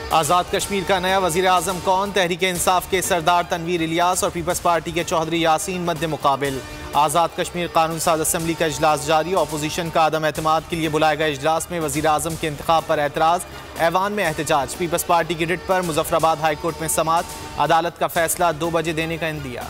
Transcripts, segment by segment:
आज़ाद कश्मीर का नया वज़ीर आज़म कौन? तहरीक इंसाफ के सरदार तनवीर इलियास और पीपल्स पार्टी के चौधरी यासीन मद्दे मुकाबिल। आज़ाद कश्मीर कानून साज असम्बली का इजलास जारी। अपोजिशन का अदम एतमाद के लिए बुलाए गए इजलास में वज़ीर आज़म के इंतखाब पर एतराज़, ऐवान में एहतजाज। पीपल्स पार्टी की रिट पर मुजफ्फराबाद हाई कोर्ट में समाअत, अदालत का फैसला 2 बजे देने का इंदिया।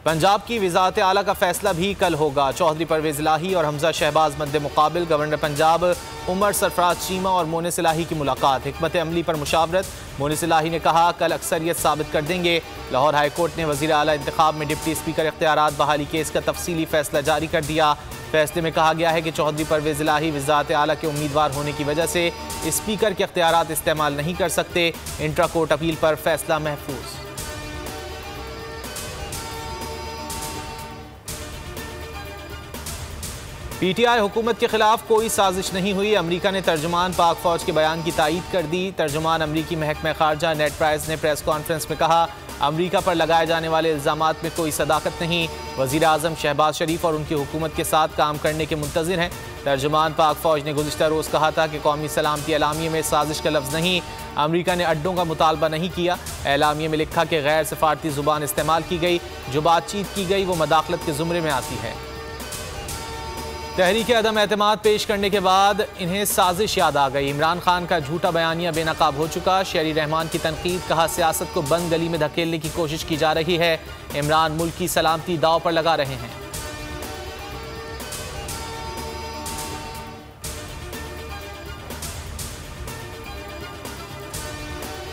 पंजाब की वज़ारत आला का फैसला भी कल होगा। चौधरी परवेज़ इलाही और हमजा शहबाज मद्दे मुकाबिल। गवर्नर पंजाब उमर सरफराज चीमा और मोनिस इलाही की मुलाकात, हिकमत अमली पर मुशावरत। मोनिस इलाही ने कहा कल अक्सरियत साबित कर देंगे। लाहौर हाई कोर्ट ने वज़ीर आला इंतखाब में डिप्टी स्पीकर इख्तियारात बहाली केस का तफसीली फैसला जारी कर दिया। फैसले में कहा गया है कि चौधरी परवेज़ इलाही वज़ारत आला के उम्मीदवार होने की वजह से स्पीकर के इख्तियारात इस्तेमाल नहीं कर सकते। इंट्रा कोर्ट अपील पर फैसला महफूज। पीटीआई हुकूमत के खिलाफ कोई साजिश नहीं हुई। अमरीका ने तर्जुमान पाक फौज के बयान की तायीद कर दी। तर्जुमान अमरीकी महकमा खारजा नेड प्राइस ने प्रेस कॉन्फ्रेंस में कहा अमरीका पर लगाए जाने वाले इल्ज़ामात में कोई सदाकत नहीं। वज़ीर आज़म शहबाज शरीफ और उनकी हुकूमत के साथ काम करने के मुंतज़िर हैं। तर्जुमान पाक फौज ने गुज़िश्ता रोज़ कहा था कि कौमी सलामती एलामिये में साजिश का लफ्ज़ नहीं। अमरीका ने अड्डों का मुतालबा नहीं किया। एलामिये में लिखा कि गैर सफारती ज़ुबान इस्तेमाल की गई। जो बातचीत की गई वो मदाखलत के ज़ुमरे में आती है। तहरीक अदम एतमाद पेश करने के बाद इन्हें साजिश याद आ गई। इमरान खान का झूठा बयानिया बेनकाब हो चुका। शेरी रहमान की तनकीद, कहा सियासत को बंद गली में धकेलने की कोशिश की जा रही है। इमरान मुल्क की सलामती दाव पर लगा रहे हैं।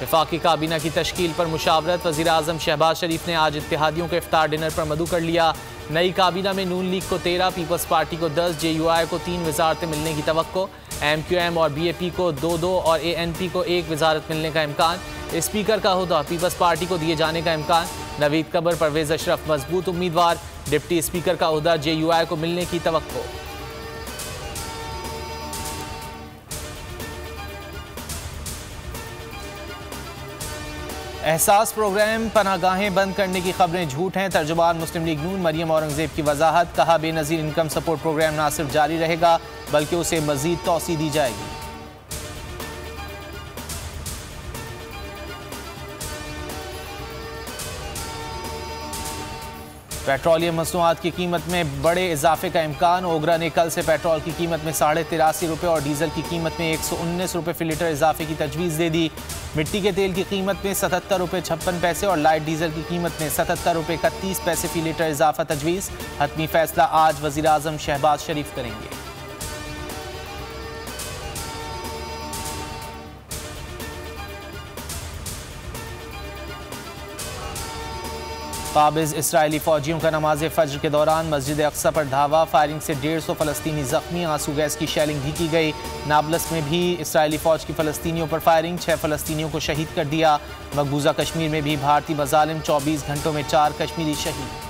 वफाकी काबीना की तश्कील पर मुशावरत। वज़ीर आज़म शहबाज शरीफ ने आज इत्तेहादियों के इफ्तार डिनर पर मदु कर लिया। नई काबीना में नून लीग को 13, पीपल्स पार्टी को 10, JUI को 3 वजारतें मिलने की तवक्को। MQM और BAP को 2-2 और ANP को 1 वजारत मिलने का इम्कान। स्पीकर का ओहदा पीपल्स पार्टी को दिए जाने का इम्कान। नवीद कबर परवेज़ अशरफ मजबूत उम्मीदवार। डिप्टी स्पीकर का ओहदा JUI को मिलने की तवक्को। एहसास प्रोग्राम पनाहगाहें बंद करने की खबरें झूठ हैं। तर्जुमान मुस्लिम लीग नून मरियम औरंगजेब की वजाहत, कहा बेनज़ीर इनकम सपोर्ट प्रोग्राम ना सिर्फ जारी रहेगा बल्कि उसे मजीद तौसी दी जाएगी। पेट्रोलियम मसनूआत की कीमत में बड़े इजाफे का इम्कान। ओगरा ने कल से पेट्रोल की कीमत में 83.5 रुपये और डीजल की कीमत में 119 रुपये फी लीटर इजाफे की तजवीज़ दे दी। मिट्टी के तेल की कीमत में 77 रुपये 56 पैसे और लाइट डीजल की कीमत में 77 रुपये 31 पैसे फी लीटर इजाफा तजवीज़। हतमी फैसला आज वज़ीर आज़म शहबाज शरीफ करेंगे। काबिज़ इसराइली फ़ौजियों का नमाज फ़ज्र के दौरान मस्जिद अक्सा पर धावा। फायरिंग से 150 फ़लस्तीनी ज़ख्मी। आंसू गैस की शेलिंग भी की गई। नाबलस में भी इसराइली फ़ौज की फ़लस्तीनियों पर फायरिंग, 6 फ़लस्तीनियों को शहीद कर दिया। मकबूजा कश्मीर में भी भारतीय मज़ालिम, 24 घंटों में 4 कश्मीरी शहीद।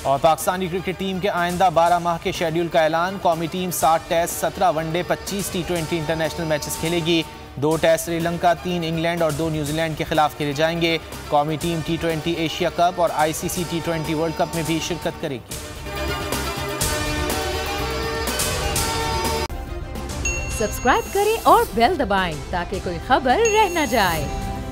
और पाकिस्तानी क्रिकेट टीम के आइंदा 12 माह के शेड्यूल का ऐलान। कौमी team 60 test, 17 one day, 25 T20 international matches खेलेगी। 2 टेस्ट श्रीलंका, 3 इंग्लैंड और 2 न्यूजीलैंड के खिलाफ खेले जाएंगे। कौमी टीम T20 एशिया कप और ICC T20 वर्ल्ड कप में भी शिरकत करेगी। सब्सक्राइब करें और बेल दबाएं ताकि कोई खबर रह न जाए।